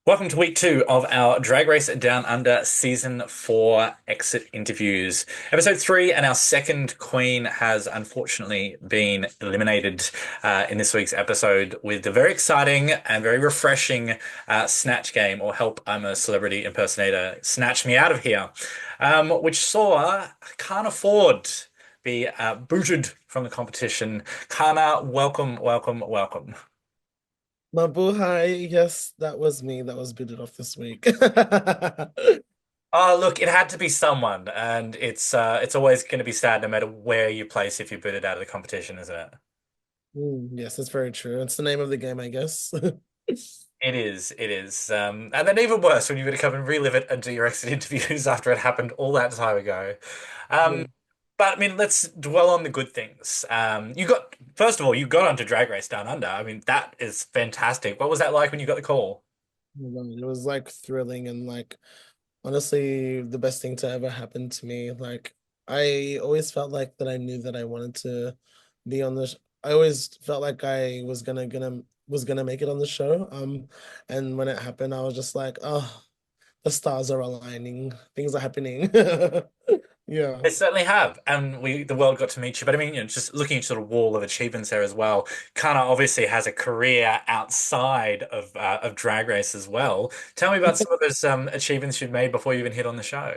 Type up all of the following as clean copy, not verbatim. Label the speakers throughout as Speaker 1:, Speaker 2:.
Speaker 1: Welcome to week two of our Drag Race Down Under season four exit interviews. Episode three and our second queen has unfortunately been eliminated in this week's episode with the very exciting and very refreshing Snatch Game, or Help, I'm a Celebrity Impersonator, Snatch Me Out of Here, which saw Karna Ford be booted from the competition. Karna, welcome, welcome, welcome.
Speaker 2: Mabuhay, yes, that was me that was booted off this week.
Speaker 1: Oh, look, it had to be someone, and it's always going to be sad no matter where you place if you're booted out of the competition, isn't it?
Speaker 2: Yes, that's very true. It's the name of the game, I guess.
Speaker 1: It is, it is. And then even worse when you've got to come and relive it and do your exit interviews after it happened all that time ago. Um,
Speaker 2: Yeah.
Speaker 1: but I mean, let's dwell on the good things. First of all, you got onto Drag Race Down Under. I mean, that is fantastic. What was that like when you got the call?
Speaker 2: It was like thrilling and like honestly the best thing to ever happen to me. Like I always felt like that I knew that I wanted to be on the I always felt like I was gonna make it on the show. And when it happened, I was just like, oh, the stars are aligning, things are happening. Yeah.
Speaker 1: They certainly have, and the world got to meet you. But I mean, just looking at sort of wall of achievements there as well. Kana obviously has a career outside of Drag Race as well. Tell me about some of those achievements you've made before you even hit on the show.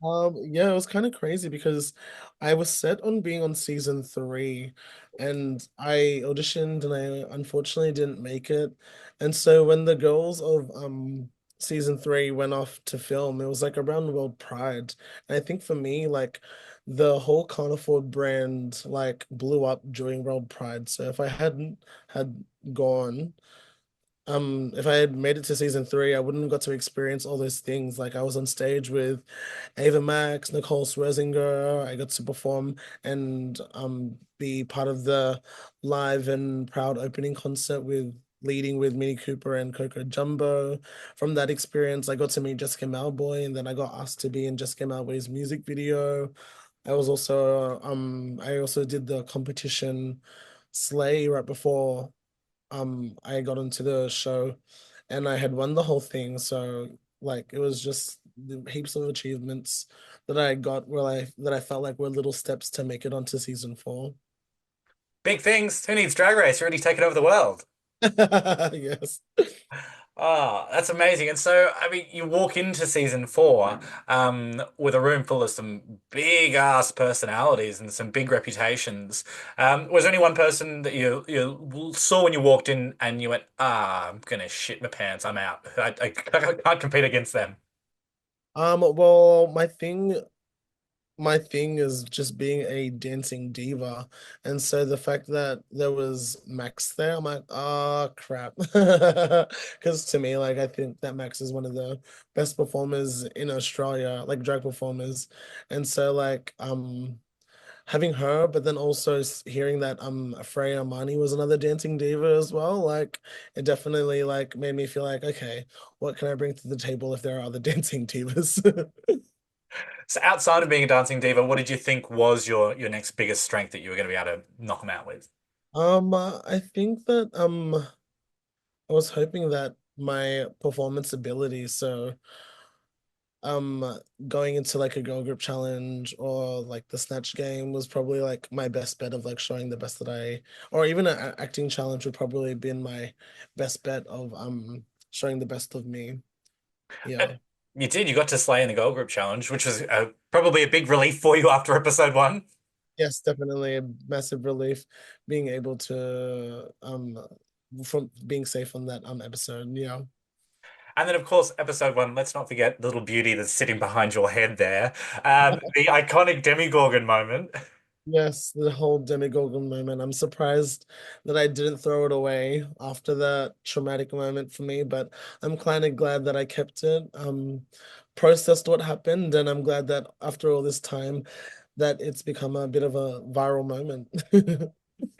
Speaker 2: Yeah, it was kind of crazy because I was set on being on season three and I auditioned and I unfortunately didn't make it. And so when the girls of season three went off to film, it was like around World Pride. And I think for me, like the whole Karna Ford brand like blew up during World Pride. So if I hadn't had gone, if I had made it to season three, I wouldn't have got to experience all those things. Like I was on stage with Ava Max, Nicole Scherzinger. I got to perform and be part of the live and proud opening concert with leading with Minnie Cooper and Coco Jumbo. From that experience, I got to meet Jessica Malboy, and then I got asked to be in Jessica Malboy's music video. I also did the competition Slay right before I got into the show and I had won the whole thing. So like it was just the heaps of achievements that I got where I felt like were little steps to make it onto season four.
Speaker 1: Big things. Who needs Drag Race? You're already taken over the world.
Speaker 2: Yes.
Speaker 1: Oh, that's amazing. And so, I mean, you walk into season four with a room full of some big ass personalities and some big reputations. Was there any one person that you saw when you walked in and you went, I'm gonna shit my pants, I'm out. I can't compete against them.
Speaker 2: Well, my thing is just being a dancing diva. And so the fact that there was Max there, I'm like, oh crap. Because to me, like I think that Max is one of the best performers in Australia, like drag performers. And so like having her, but then also hearing that Freya Armani was another dancing diva as well, like it definitely like made me feel like, okay, what can I bring to the table if there are other dancing divas?
Speaker 1: So outside of being a dancing diva, what did you think was your next biggest strength that you were going to be able to knock them out with?
Speaker 2: I think that I was hoping that my performance ability, so going into like a girl group challenge or like the Snatch Game was probably like my best bet of like showing the best that or even an acting challenge would probably been my best bet of showing the best of me.
Speaker 1: Uh,
Speaker 2: Yeah.
Speaker 1: You did. You got to slay in the Gold Group Challenge, which was probably a big relief for you after episode one.
Speaker 2: Yes, definitely a massive relief being able to from being safe on that episode. Yeah.
Speaker 1: And then, of course, episode one, let's not forget little beauty that's sitting behind your head there. The iconic Demigorgon moment.
Speaker 2: Yes, the whole Demigorgon moment. I'm surprised that I didn't throw it away after that traumatic moment for me, but I'm kind of glad that I kept it, processed what happened, and I'm glad that after all this time that it's become a bit of a viral moment.
Speaker 1: It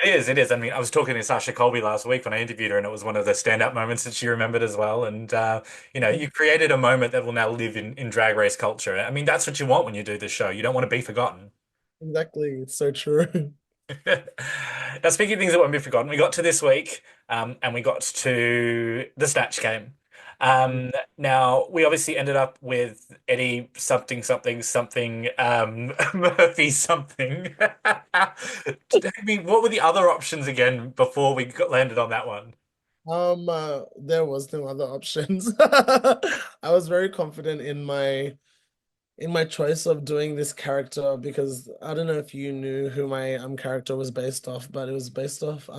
Speaker 1: is, it is. I mean, I was talking to Sasha Colby last week when I interviewed her, and it was one of the standout moments that she remembered as well. And you created a moment that will now live in drag race culture. I mean, that's what you want when you do this show. You don't want to be forgotten.
Speaker 2: Exactly, it's so true.
Speaker 1: Now, speaking of things that won't be forgotten, we got to this week, and we got to the Snatch Game. Now we obviously ended up with Eddie something something something Murphy something. I mean, what were the other options again before we got landed on that one?
Speaker 2: There was no other options. I was very confident in my choice of doing this character because I don't know if you knew who my character was based off, but it was based off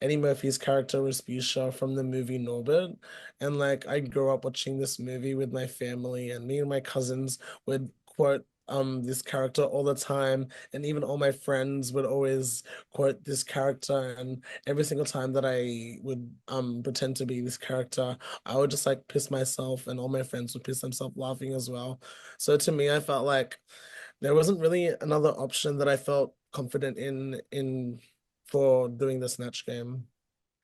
Speaker 2: Eddie Murphy's character Respucia from the movie Norbit. And like I grew up watching this movie with my family and me and my cousins would quote this character all the time, and even all my friends would always quote this character, and every single time that I would pretend to be this character, I would just like piss myself and all my friends would piss themselves laughing as well. So to me, I felt like there wasn't really another option that I felt confident in for doing the Snatch Game.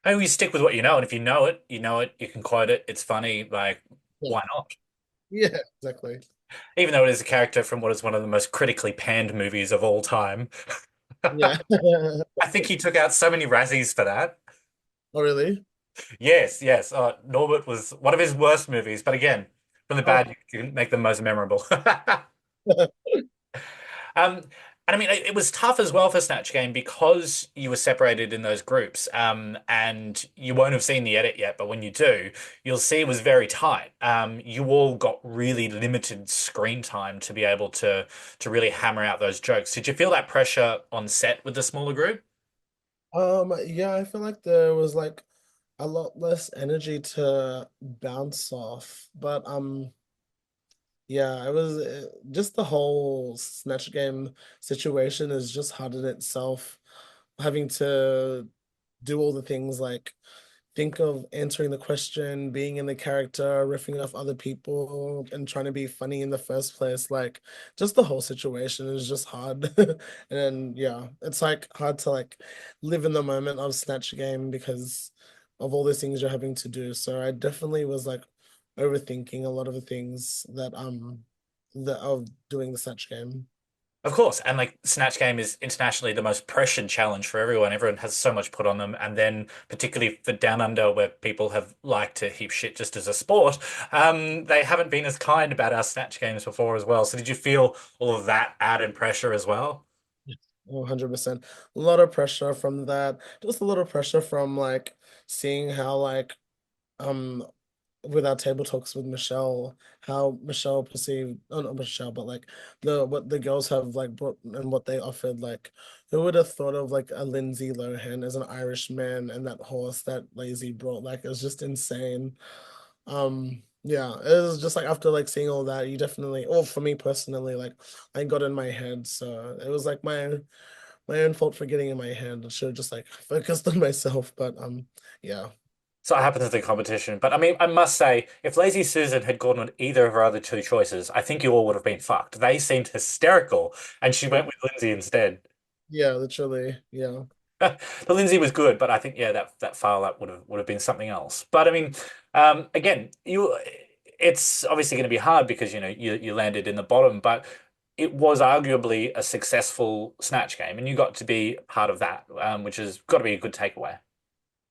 Speaker 1: Maybe you stick with what you know, and if you know it, you know it. You can quote it. It's funny. Like,
Speaker 2: Yeah,
Speaker 1: why not?
Speaker 2: yeah, exactly.
Speaker 1: Even though it is a character from what is one of the most critically panned movies of all time.
Speaker 2: Yeah.
Speaker 1: I think he took out so many Razzies for that.
Speaker 2: Oh, really?
Speaker 1: Yes, yes. Norbit was one of his worst movies, but again, from the
Speaker 2: Oh.
Speaker 1: bad, you can make them most memorable. Um, and I mean, it was tough as well for Snatch Game because you were separated in those groups. And you won't have seen the edit yet, but when you do, you'll see it was very tight. You all got really limited screen time to be able to really hammer out those jokes. Did you feel that pressure on set with the smaller group?
Speaker 2: Yeah, I feel like there was like a lot less energy to bounce off, but yeah, it was just the whole Snatch Game situation is just hard in itself, having to do all the things like think of answering the question, being in the character, riffing off other people, and trying to be funny in the first place. Like, just the whole situation is just hard. And then, yeah, it's like hard to like live in the moment of Snatch Game because of all the things you're having to do. So I definitely was like overthinking a lot of the things that of doing the Snatch Game.
Speaker 1: Of course, and like Snatch Game is internationally the most pressured challenge for everyone. Everyone has so much put on them, and then particularly for Down Under, where people have liked to heap shit just as a sport, they haven't been as kind about our Snatch Games before as well. So did you feel all of that added pressure as well?
Speaker 2: 100%. A lot of pressure from that. Just a little pressure from like seeing how like um with our table talks with Michelle, how Michelle perceived, oh not Michelle, but like the what the girls have like brought and what they offered. Like who would have thought of like a Lindsay Lohan as an Irish man and that horse that Lazy brought? Like it was just insane. Yeah, it was just like after like seeing all that, you definitely, or for me personally, like I got in my head. So it was like my own fault for getting in my head. I should have just like focused on myself. But yeah.
Speaker 1: So it happens in the competition. But I mean, I must say, if Lazy Susan had gone on either of her other two choices, I think you all would have been fucked. They seemed hysterical, and she went with Lindsay instead.
Speaker 2: Yeah, literally. Yeah.
Speaker 1: The Lindsay was good, but I think yeah, that file up would have been something else. But I mean, again, you it's obviously going to be hard because you know you landed in the bottom, but it was arguably a successful Snatch Game, and you got to be part of that, which has got to be a good takeaway.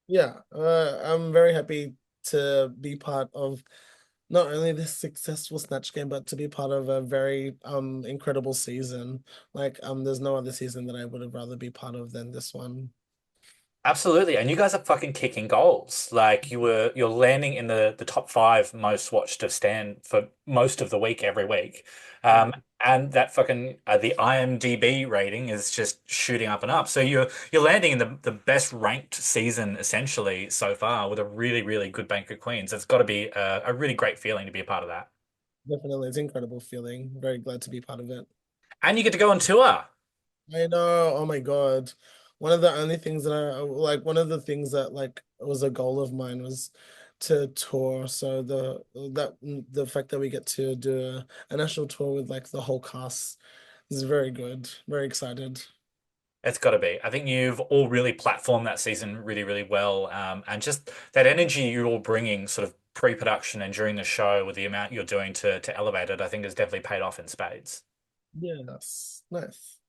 Speaker 2: Yeah. I'm very happy to be part of not only this successful Snatch Game, but to be part of a very incredible season. Like there's no other season that I would have rather be part of than this one.
Speaker 1: Absolutely, and you guys are fucking kicking goals. Like you're landing in the top five most watched of Stan for most of the week every week, um, and that fucking the IMDb rating is just shooting up and up. So you're landing in the best ranked season essentially so far with a really good bank of queens. It's got to be a really great feeling to be a part of that,
Speaker 2: Definitely, it's an incredible feeling. Very glad to be part of it.
Speaker 1: and you get to go on tour.
Speaker 2: I know. Oh my God. One of the only things that I like, one of the things that like was a goal of mine was to tour. So the fact that we get to do a national tour with like the whole cast is very good. Very excited.
Speaker 1: It's got to be. I think you've all really platformed that season really well. And just that energy you're all bringing sort of pre-production and during the show with the amount you're doing to elevate it, I think has definitely paid off in spades.
Speaker 2: Yes. Nice.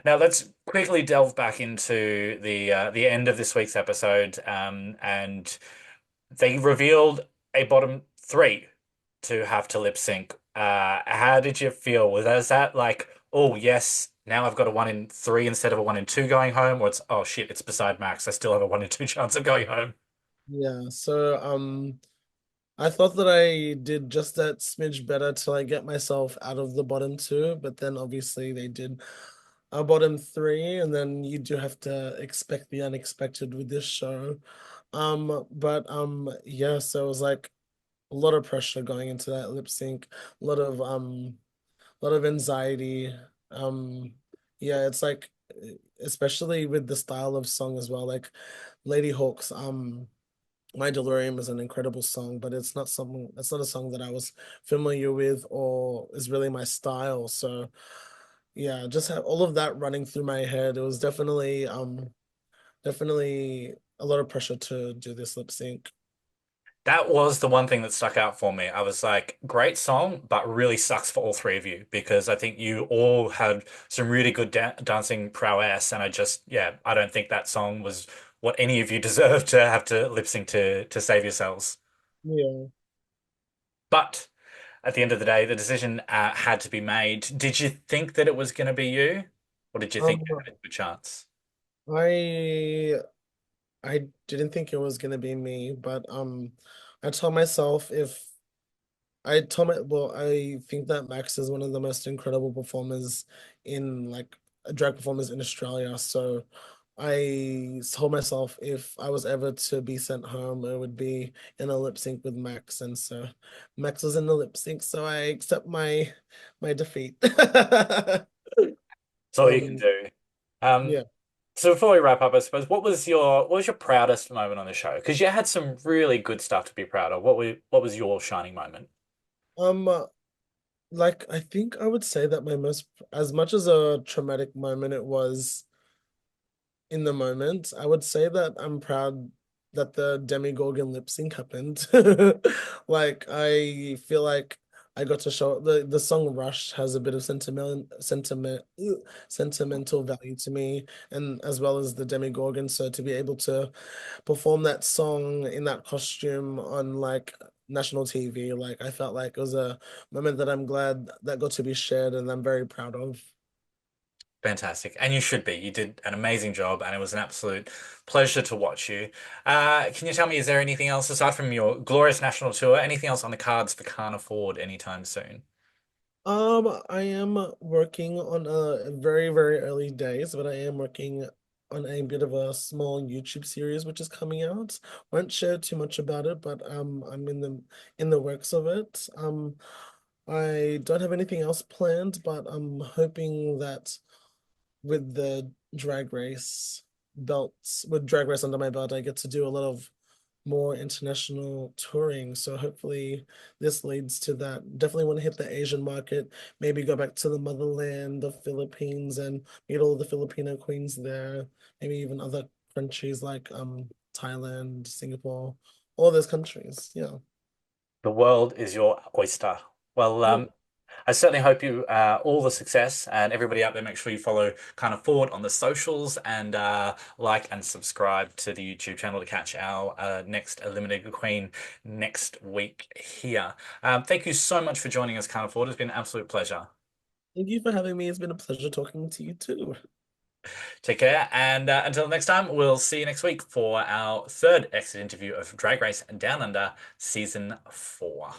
Speaker 1: Now let's quickly delve back into the end of this week's episode. And they revealed a bottom three to have to lip sync. How did you feel? Was that like, oh yes, now I've got a 1 in 3 instead of a 1 in 2 going home, or it's oh shit, it's beside Max. I still have a 1 in 2 chance of going home.
Speaker 2: Yeah, so I thought that I did just that smidge better to like get myself out of the bottom two, but then obviously they did a bottom three, and then you do have to expect the unexpected with this show. But yeah, so it was like a lot of pressure going into that lip sync, a lot of anxiety. Um, yeah, it's like especially with the style of song as well, like Lady Hawk's My Delirium is an incredible song, but it's not a song that I was familiar with or is really my style. So yeah, just have all of that running through my head. It was definitely a lot of pressure to do this lip sync.
Speaker 1: That was the one thing that stuck out for me. I was like, great song, but really sucks for all three of you because I think you all had some really good dancing prowess, and yeah, I don't think that song was what any of you deserved to have to lip sync to save yourselves.
Speaker 2: Yeah.
Speaker 1: But at the end of the day, the decision had to be made. Did you think that it was going to be you, or did you think you
Speaker 2: Um,
Speaker 1: had a good chance?
Speaker 2: I I didn't think it was gonna be me, but I told myself if I told my well, I think that Max is one of the most incredible performers in like drag performers in Australia. So I told myself if I was ever to be sent home, it would be in a lip sync with Max. And so Max was in the lip sync, so I accept my defeat.
Speaker 1: That's all you can
Speaker 2: Um,
Speaker 1: do. Um,
Speaker 2: yeah.
Speaker 1: So before we wrap up, I suppose, what was your proudest moment on the show? Because you had some really good stuff to be proud of. What was your shining moment?
Speaker 2: Um, like I think I would say that my most, as much as a traumatic moment it was in the moment, I would say that I'm proud that the Demigorgon lip sync happened. Like I feel like I got to show the song Rush has a bit of sentimental value to me, and as well as the Demigorgon. So to be able to perform that song in that costume on like national TV, like I felt like it was a moment that I'm glad that got to be shared, and I'm very proud of.
Speaker 1: Fantastic. And you should be. You did an amazing job, and it was an absolute pleasure to watch you. Can you tell me, is there anything else aside from your glorious national tour, anything else on the cards for Karna Ford anytime soon?
Speaker 2: I am working on a very, very early days, but I am working on a bit of a small YouTube series which is coming out. Won't share too much about it, but I'm in the works of it. I don't have anything else planned, but I'm hoping that with the drag race under my belt, I get to do a lot of more international touring. So hopefully this leads to that. Definitely want to hit the Asian market, maybe go back to the motherland, the Philippines, and meet all the Filipino queens there. Maybe even other countries like Thailand, Singapore, all those countries. Yeah.
Speaker 1: The world is your oyster. Well,
Speaker 2: Yeah.
Speaker 1: I certainly hope you all the success, and everybody out there, make sure you follow Karna Ford on the socials and like and subscribe to the YouTube channel to catch our next Eliminated Queen next week here. Thank you so much for joining us, Karna Ford. It's been an absolute pleasure.
Speaker 2: Thank you for having me. It's been a pleasure talking to you too.
Speaker 1: Take care, and until next time, we'll see you next week for our third exit interview of Drag Race Down Under Season 4.